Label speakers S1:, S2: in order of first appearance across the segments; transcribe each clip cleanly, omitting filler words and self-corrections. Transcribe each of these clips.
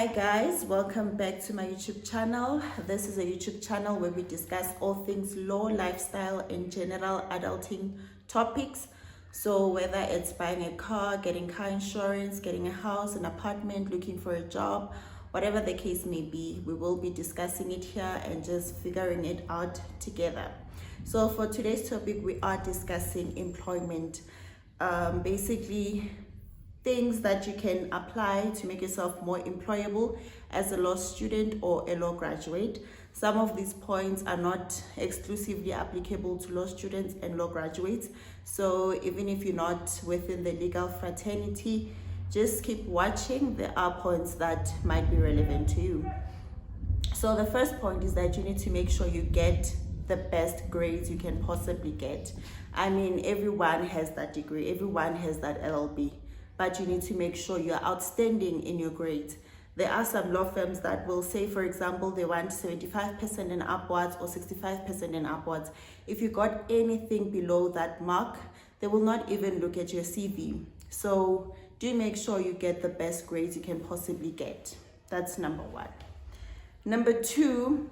S1: Hi guys, welcome back to my YouTube channel. This is a YouTube channel where we discuss all things law, lifestyle, and general adulting topics. So whether it's buying a car, getting car insurance, getting a house, an apartment, looking for a job, whatever the case may be, we will be discussing it here and just figuring it out together. So for today's topic, we are discussing employment. Basically, things that you can apply to make yourself more employable as a law student or a law graduate. Some of these points are not exclusively applicable to law students and law graduates. So even if you're not within the legal fraternity, just keep watching. There are points that might be relevant to you. So the first point is that you need to make sure you get the best grades you can possibly get. I mean, everyone has that degree, everyone has that LLB. But you need to make sure you're outstanding in your grades. There are some law firms that will say, for example, they want 75% and upwards or 65% and upwards. If you got anything below that mark, they will not even look at your CV. So do make sure you get the best grades you can possibly get. That's number one. Number two,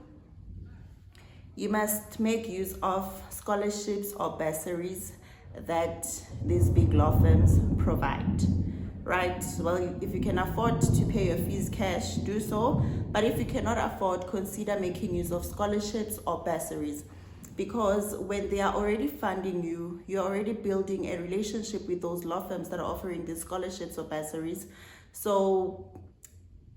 S1: you must make use of scholarships or bursaries that these big law firms provide, right? Well, if you can afford to pay your fees cash, do so. But if you cannot afford, consider making use of scholarships or bursaries, because when they are already funding you, you're already building a relationship with those law firms that are offering these scholarships or bursaries. So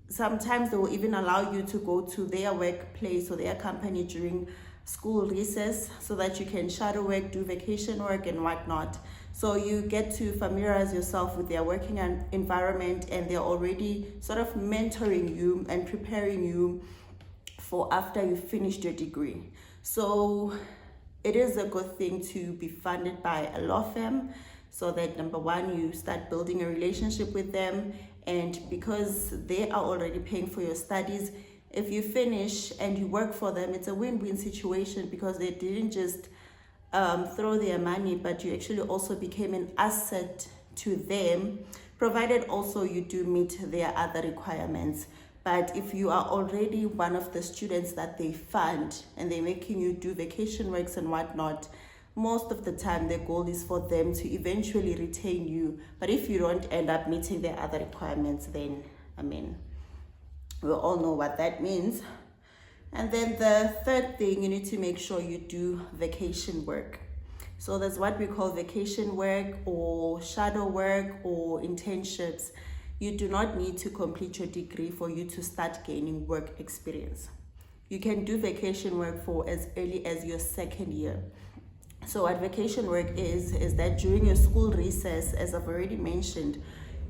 S1: sometimes they will even allow you to go to their workplace or their company during school recess so that you can shadow work, do vacation work and whatnot. So you get to familiarize yourself with their working environment, and they're already sort of mentoring you and preparing you for after you finished your degree. So it is a good thing to be funded by a law firm, so that number one, you start building a relationship with them, and because they are already paying for your studies, if you finish and you work for them, it's a win-win situation, because they didn't just throw their money, but you actually also became an asset to them, provided also you do meet their other requirements. But if you are already one of the students that they fund and they're making you do vacation works and whatnot, most of the time the goal is for them to eventually retain you. But if you don't end up meeting their other requirements, then we all know what that means. And then the third thing, you need to make sure you do vacation work. So that's what we call vacation work or shadow work or internships. You do not need to complete your degree for you to start gaining work experience. You can do vacation work for as early as your second year. So what vacation work is that during your school recess, as I've already mentioned,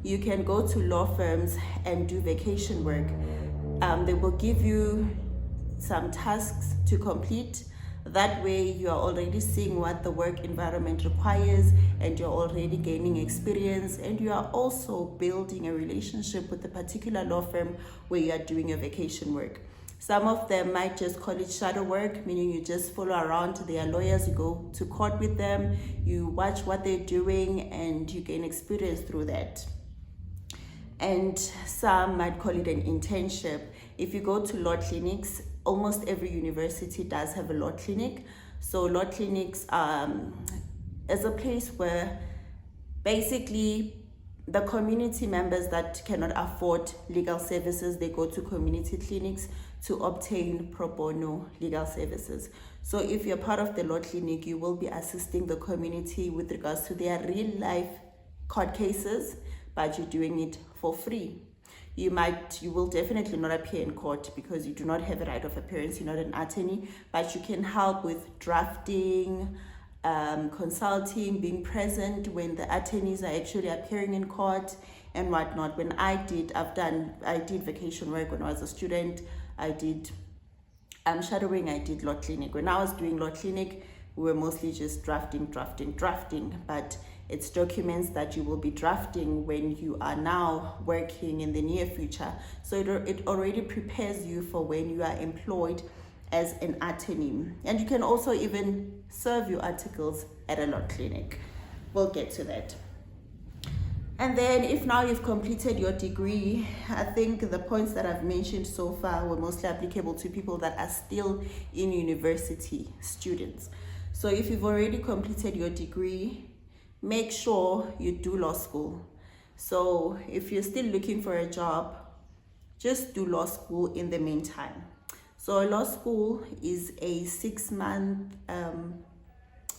S1: you can go to law firms and do vacation work. They will give you some tasks to complete. That way you are already seeing what the work environment requires, and you're already gaining experience, and you are also building a relationship with the particular law firm where you are doing your vacation work. Some of them might just call it shadow work, meaning you just follow around their lawyers, you go to court with them, you watch what they're doing, and you gain experience through that. And some might call it an internship. If you go to law clinics, almost every university does have a law clinic. So law clinics is a place where basically the community members that cannot afford legal services, they go to community clinics to obtain pro bono legal services. So if you're part of the law clinic, you will be assisting the community with regards to their real life court cases, but you're doing it for free. You will definitely not appear in court because you do not have a right of appearance, you're not an attorney, but you can help with drafting, consulting, being present when the attorneys are actually appearing in court and whatnot. When I did vacation work when I was a student, I did shadowing, I did law clinic. When I was doing law clinic, we were mostly just drafting, but it's documents that you will be drafting when you are now working in the near future. So it already prepares you for when you are employed as an attorney. And you can also even serve your articles at a law clinic. We'll get to that. And then if now you've completed your degree, I think the points that I've mentioned so far were mostly applicable to people that are still in university, students. So if you've already completed your degree, make sure you do law school. So if you're still looking for a job, just do law school in the meantime. So law school is a 6-month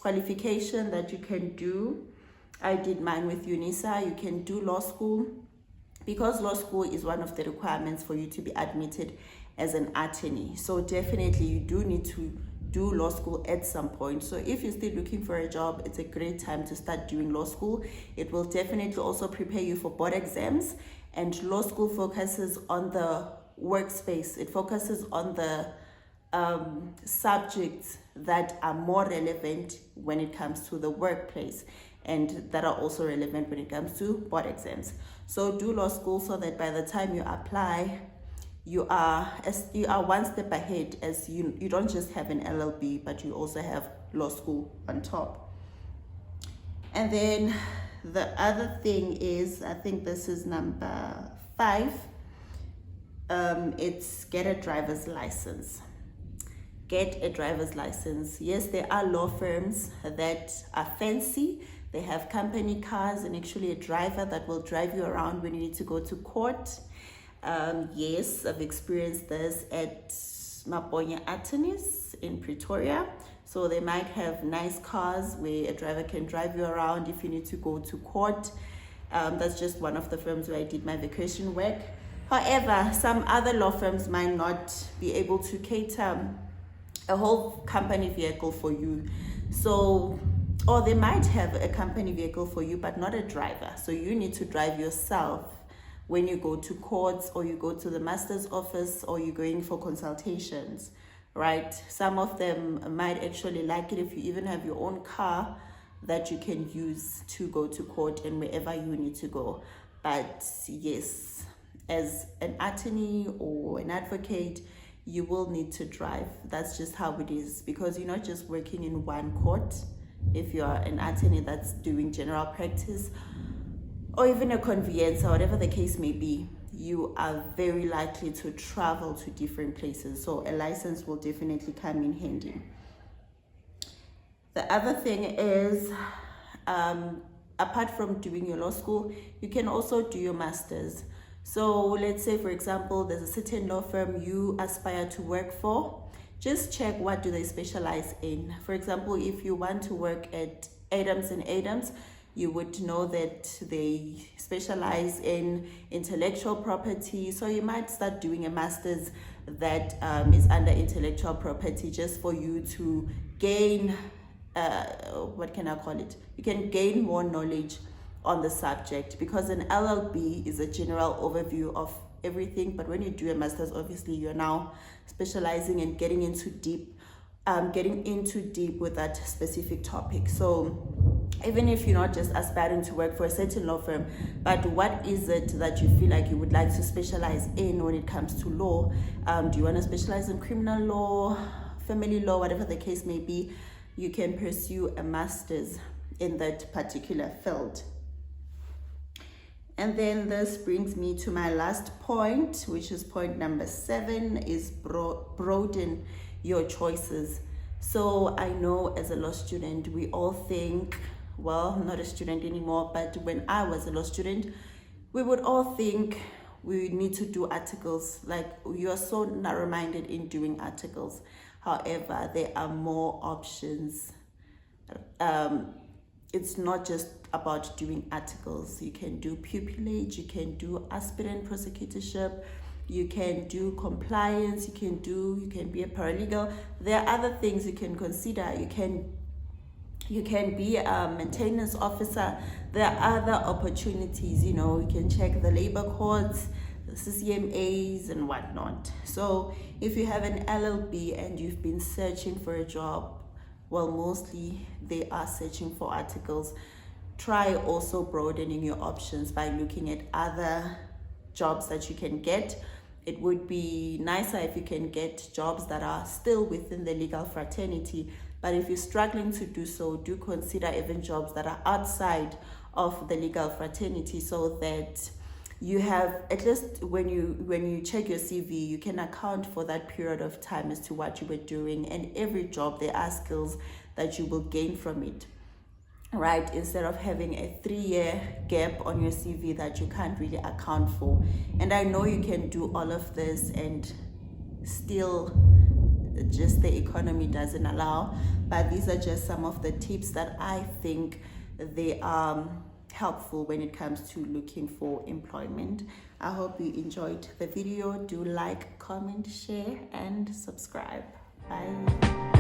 S1: qualification that you can do. I did mine with UNISA. You can do law school because law school is one of the requirements for you to be admitted as an attorney. So definitely you do need to do law school at some point. So if you're still looking for a job, it's a great time to start doing law school. It will definitely also prepare you for board exams, and law school focuses on the workspace. It focuses on the subjects that are more relevant when it comes to the workplace and that are also relevant when it comes to board exams. So do law school so that by the time you apply, you are one step ahead, as you don't just have an LLB, but you also have law school on top. And then the other thing is, I think this is number 5, it's get a driver's license. Get a driver's license. Yes, there are law firms that are fancy. They have company cars and actually a driver that will drive you around when you need to go to court. Yes, I've experienced this at Maponya Attorneys in Pretoria. So they might have nice cars where a driver can drive you around if you need to go to court. That's just one of the firms where I did my vacation work. However, some other law firms might not be able to cater a whole company vehicle for you. So, or they might have a company vehicle for you, but not a driver. So you need to drive yourself when you go to courts, or you go to the master's office, or you're going for consultations, right? Some of them might actually like it if you even have your own car that you can use to go to court and wherever you need to go. But yes, as an attorney or an advocate, you will need to drive. That's just how it is, because you're not just working in one court. If you're an attorney that's doing general practice, or even a conveyancer, whatever the case may be, you are very likely to travel to different places. So a license will definitely come in handy. The other thing is, apart from doing your law school, you can also do your master's. So let's say, for example, there's a certain law firm you aspire to work for. Just check what do they specialize in. For example, if you want to work at Adams and Adams, you would know that they specialize in intellectual property. So you might start doing a master's that is under intellectual property, just for you to gain, what can I call it? You can gain more knowledge on the subject, because an LLB is a general overview of everything. But when you do a master's, obviously you're now specializing and getting into deep with that specific topic. So even if you're not just aspiring to work for a certain law firm, but what is it that you feel like you would like to specialize in when it comes to law? Do you want to specialize in criminal law, family law, whatever the case may be? You can pursue a master's in that particular field. And then this brings me to my last point, which is point number 7, is broaden your choices. So I know as a law student, we all think, well, I'm not a student anymore, but when I was a law student, we would all think we need to do articles. Like, you are so narrow-minded in doing articles. However, there are more options. It's not just about doing articles. You can do pupillage, you can do aspirant prosecutorship, you can do compliance, you can be a paralegal. There are other things you can consider. You can be a maintenance officer. There are other opportunities, you can check the labor courts, the CCMAs and whatnot. So if you have an LLB and you've been searching for a job, well, mostly they are searching for articles. Try also broadening your options by looking at other jobs that you can get. It would be nicer if you can get jobs that are still within the legal fraternity, but if you're struggling to do so, do consider even jobs that are outside of the legal fraternity, so that you have, at least when you check your CV, you can account for that period of time as to what you were doing. And every job, there are skills that you will gain from it, right? Instead of having a 3-year gap on your CV that you can't really account for. And I know you can do all of this and still just the economy doesn't allow, but these are just some of the tips that I think they are helpful when it comes to looking for employment. I hope you enjoyed the video. Do like, comment, share, and subscribe. Bye.